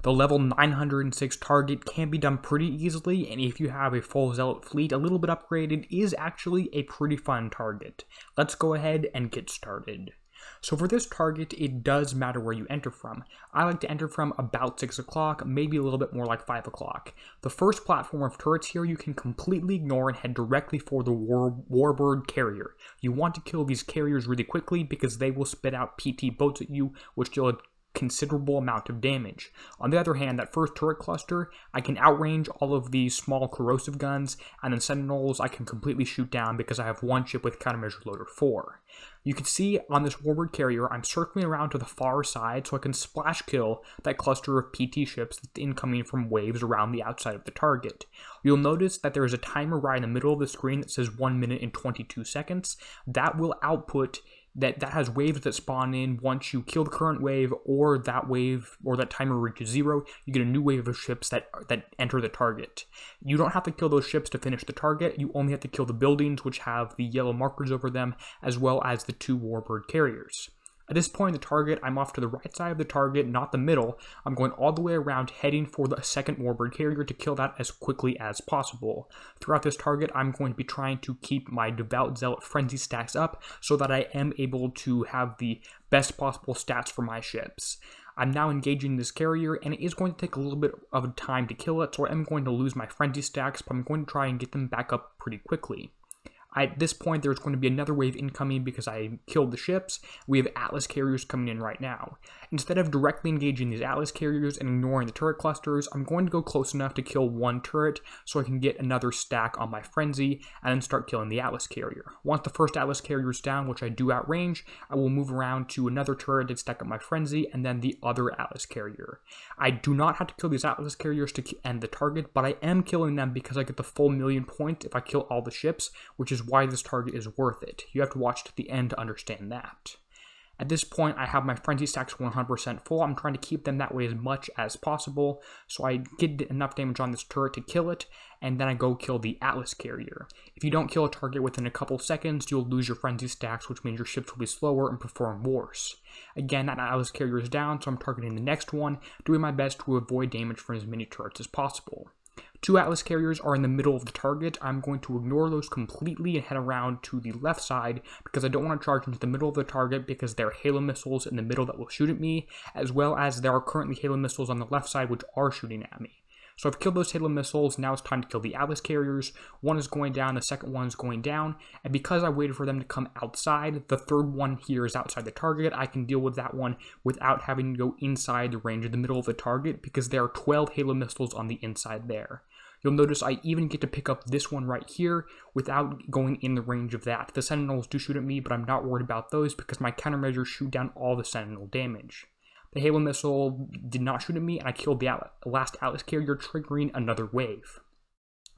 The level 906 target can be done pretty easily, and if you have a full Zealot fleet a little bit upgraded, is actually a pretty fun target. Let's go ahead and get started. So for this target, it does matter where you enter from. I like to enter from about 6 o'clock, maybe a little bit more like 5 o'clock. The first platform of turrets here you can completely ignore and head directly for the Warbird carrier. You want to kill these carriers really quickly because they will spit out PT boats at you, which deal a considerable amount of damage. On the other hand, that first turret cluster, I can outrange all of these small corrosive guns, and then sentinels I can completely shoot down because I have one ship with countermeasure loader 4. You can see on this Warbird carrier, I'm circling around to the far side so I can splash kill that cluster of PT ships that's incoming from waves around the outside of the target. You'll notice that there is a timer right in the middle of the screen that says 1 minute and 22 seconds. That will output that has waves that spawn in once you kill the current wave, or that wave or that timer reaches 0, you get a new wave of ships that enter the target. You don't have to kill those ships to finish the target, you only have to kill the buildings which have the yellow markers over them, as well as the 2 Warbird carriers. At this point in the target, I'm off to the right side of the target, not the middle. I'm going all the way around, heading for the second Warbird carrier to kill that as quickly as possible. Throughout this target, I'm going to be trying to keep my Devout Zealot frenzy stacks up so that I am able to have the best possible stats for my ships. I'm now engaging this carrier, and it is going to take a little bit of time to kill it, so I am going to lose my frenzy stacks, but I'm going to try and get them back up pretty quickly. At this point, there's going to be another wave incoming because I killed the ships. We have Atlas carriers coming in right now. Instead of directly engaging these Atlas carriers and ignoring the turret clusters, I'm going to go close enough to kill one turret so I can get another stack on my frenzy and then start killing the Atlas carrier. Once the first Atlas carrier is down, which I do outrange, I will move around to another turret to stack up my frenzy and then the other Atlas carrier. I do not have to kill these Atlas carriers to end the target, but I am killing them because I get the full 1,000,000 points if I kill all the ships, which is why this target is worth it. You have to watch to the end to understand that. At this point, I have my frenzy stacks 100% full. I'm trying to keep them that way as much as possible, so I get enough damage on this turret to kill it, and then I go kill the Atlas carrier. If you don't kill a target within a couple seconds, you'll lose your frenzy stacks, which means your ships will be slower and perform worse. Again, that Atlas carrier is down, so I'm targeting the next one, doing my best to avoid damage from as many turrets as possible. 2 Atlas carriers are in the middle of the target. I'm going to ignore those completely and head around to the left side because I don't want to charge into the middle of the target because there are Halo missiles in the middle that will shoot at me, as well as there are currently Halo missiles on the left side which are shooting at me. So I've killed those Halo missiles, now it's time to kill the Atlas carriers. One is going down, the second one is going down, and because I waited for them to come outside, the third one here is outside the target. I can deal with that one without having to go inside the range of the middle of the target because there are 12 Halo missiles on the inside there. You'll notice I even get to pick up this one right here without going in the range of that. The Sentinels do shoot at me, but I'm not worried about those because my countermeasures shoot down all the Sentinel damage. The Halo missile did not shoot at me, and I killed the last Atlas carrier, triggering another wave.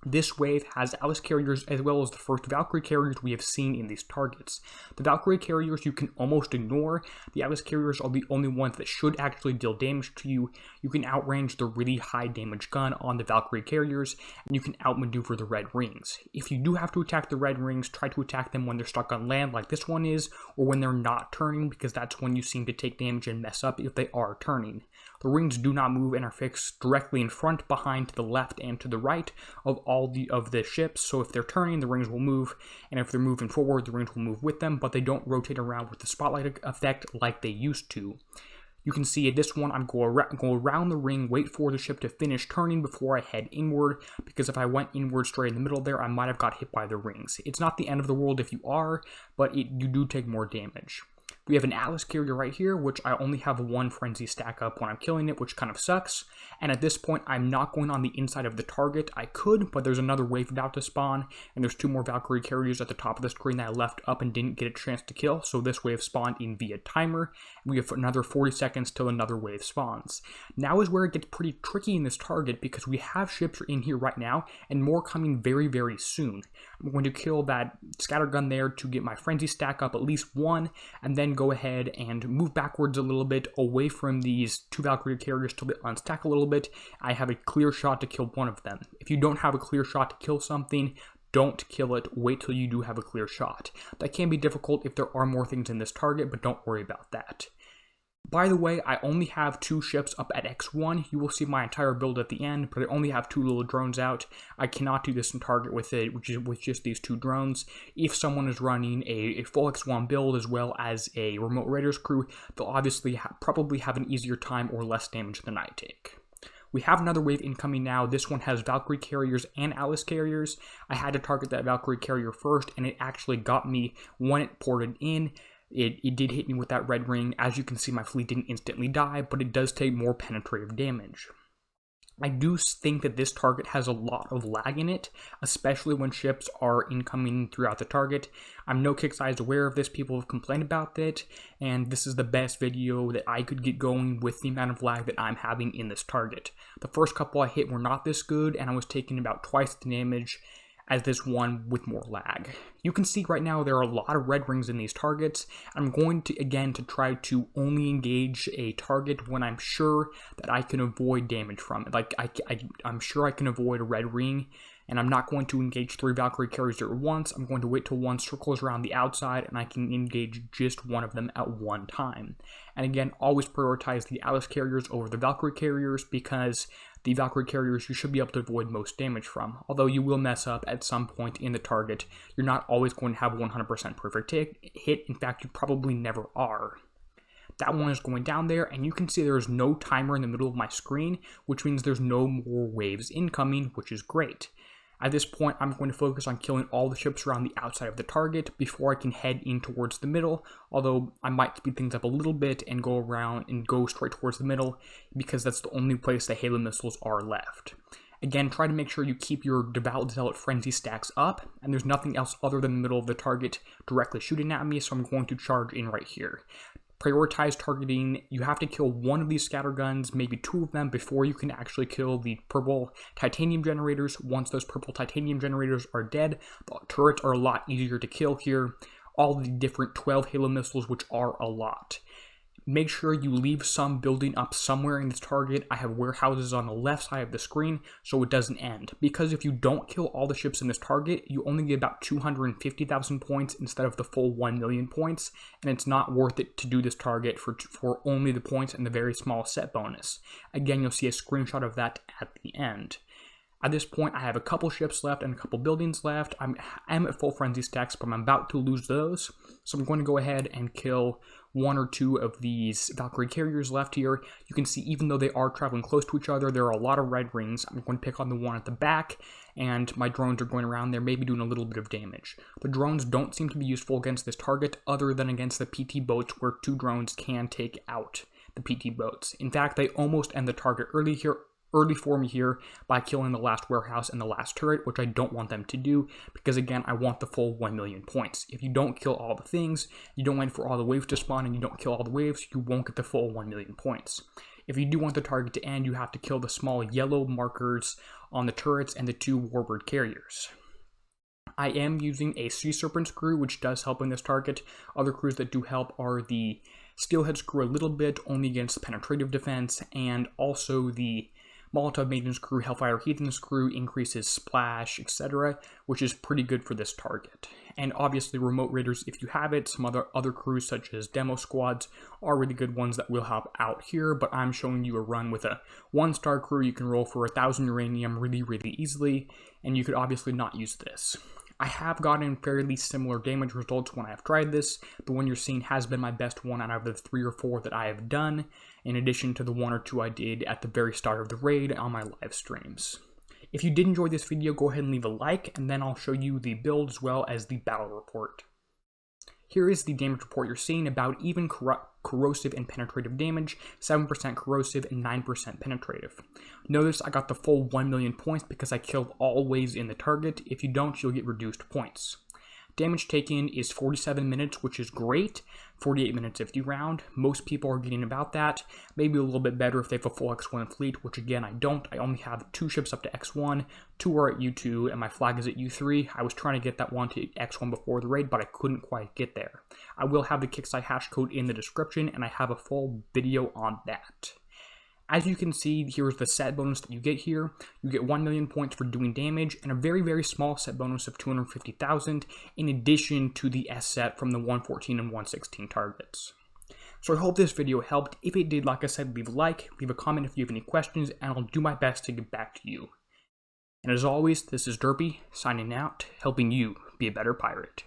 This wave has Atlas carriers as well as the first Valkyrie carriers we have seen in these targets. The Valkyrie carriers you can almost ignore. The Atlas carriers are the only ones that should actually deal damage to you. You can outrange the really high damage gun on the Valkyrie carriers, and you can outmaneuver the red rings. If you do have to attack the red rings, try to attack them when they're stuck on land like this one is, or when they're not turning, because that's when you seem to take damage and mess up if they are turning. The rings do not move and are fixed directly in front, behind, to the left, and to the right of all of the ships, so if they're turning, the rings will move, and if they're moving forward, the rings will move with them, but they don't rotate around with the spotlight effect like they used to. You can see at this one, I'm going to go around the ring, wait for the ship to finish turning before I head inward, because if I went inward straight in the middle there, I might have got hit by the rings. It's not the end of the world if you are, but you do take more damage. We have an Atlas carrier right here, which I only have one frenzy stack up when I'm killing it, which kind of sucks. And at this point, I'm not going on the inside of the target. I could, but there's another wave about to spawn, and there's 2 more Valkyrie carriers at the top of the screen that I left up and didn't get a chance to kill, so this wave spawned in via timer. We have another 40 seconds till another wave spawns. Now is where it gets pretty tricky in this target because we have ships in here right now, and more coming very, very soon. I'm going to kill that scattergun there to get my frenzy stack up at least one, and then go ahead and move backwards a little bit away from these 2 Valkyrie carriers till they unstack a little bit. I have a clear shot to kill one of them. If you don't have a clear shot to kill something, don't kill it, wait till you do have a clear shot. That can be difficult if there are more things in this target, but don't worry about that. By the way, I only have 2 ships up at X1. You will see my entire build at the end, but I only have 2 little drones out. I cannot do this in target with just these 2 drones. If someone is running a full X1 build as well as a remote raiders crew, they'll obviously probably have an easier time or less damage than I take. We have another wave incoming now. This one has Valkyrie carriers and Atlas carriers. I had to target that Valkyrie carrier first, and it actually got me when it ported in. It did hit me with that red ring. As you can see, my fleet didn't instantly die, but it does take more penetrative damage. I do think that this target has a lot of lag in it, especially when ships are incoming throughout the target. I'm no Kixeye is aware of this, people have complained about it, and this is the best video that I could get going with the amount of lag that I'm having in this target. The first couple I hit were not this good, and I was taking about twice the damage as this one with more lag. You can see right now there are a lot of red rings in these targets. I'm going to, again, to try to only engage a target when I'm sure that I can avoid damage from it. Like, I'm sure I can avoid a red ring, and I'm not going to engage 3 Valkyrie carriers at once. I'm going to wait till one circles around the outside, and I can engage just one of them at one time. And again, always prioritize the Atlas carriers over the Valkyrie carriers, because the Valkyrie carriers you should be able to avoid most damage from. Although you will mess up at some point in the target, you're not always going to have 100% perfect hit. In fact, you probably never are. That one is going down there, and you can see there's no timer in the middle of my screen, which means there's no more waves incoming, which is great. At this point, I'm going to focus on killing all the ships around the outside of the target before I can head in towards the middle, although I might speed things up a little bit and go around and go straight towards the middle, because that's the only place the Halo missiles are left. Again, try to make sure you keep your Devout Zealot Frenzy stacks up, and there's nothing else other than the middle of the target directly shooting at me, so I'm going to charge in right here. Prioritize targeting. You have to kill one of these scatter guns, maybe 2 of them, before you can actually kill the purple titanium generators. Once those purple titanium generators are dead, the turrets are a lot easier to kill here. All the different 12 Halo missiles, which are a lot. Make sure you leave some building up somewhere in this target. I have warehouses on the left side of the screen so it doesn't end. Because if you don't kill all the ships in this target, you only get about 250,000 points instead of the full 1 million points, and it's not worth it to do this target for only the points and the very small set bonus. Again, you'll see a screenshot of that at the end. At this point, I have a couple ships left and a couple buildings left. I'm at full frenzy stacks, but I'm about to lose those. So I'm going to go ahead and kill 1 or 2 of these Valkyrie carriers left here. You can see even though they are traveling close to each other, there are a lot of red rings. I'm going to pick on the one at the back, and my drones are going around there, maybe doing a little bit of damage. The drones don't seem to be useful against this target other than against the PT boats, where 2 drones can take out the PT boats. In fact, they almost end the target early for me here by killing the last warehouse and the last turret, which I don't want them to do, because again, I want the full 1 million points. If you don't kill all the things, you don't wait for all the waves to spawn, and you don't kill all the waves, you won't get the full 1 million points. If you do want the target to end, you have to kill the small yellow markers on the turrets and the 2 warbird carriers. I am using a Sea Serpent's crew, which does help in this target. Other crews that do help are the Steelhead's crew a little bit, only against penetrative defense, and also the Molotov Maiden's crew, Hellfire Heathen's crew increases splash, etc., which is pretty good for this target. And obviously Remote Raiders, if you have it, some other crews such as Demo Squads are really good ones that will help out here, but I'm showing you a run with a 1-star crew. You can roll for 1,000 uranium really easily, and you could obviously not use this. I have gotten fairly similar damage results when I have tried this. The one you're seeing has been my best one out of the 3 or 4 that I have done, in addition to the 1 or 2 I did at the very start of the raid on my live streams. If you did enjoy this video, go ahead and leave a like, and then I'll show you the build as well as the battle report. Here is the damage report you're seeing about even corrosive and penetrative damage, 7% corrosive and 9% penetrative. Notice I got the full 1 million points because I killed all waves in the target. If you don't, you'll get reduced points. Damage taken is 47 minutes, which is great. 48 minutes if you round. Most people are getting about that. Maybe a little bit better if they have a full X1 fleet, which again I don't. I only have 2 ships up to X1, 2 are at U2, and my flag is at U3. I was trying to get that one to X1 before the raid, but I couldn't quite get there. I will have the Kixeye hash code in the description, and I have a full video on that. As you can see, here's the set bonus that you get here. You get 1 million points for doing damage, and a very small set bonus of 250,000, in addition to the S set from the 114 and 116 targets. So I hope this video helped. If it did, like I said, leave a like, leave a comment if you have any questions, and I'll do my best to get back to you. And as always, this is Derpy, signing out, helping you be a better pirate.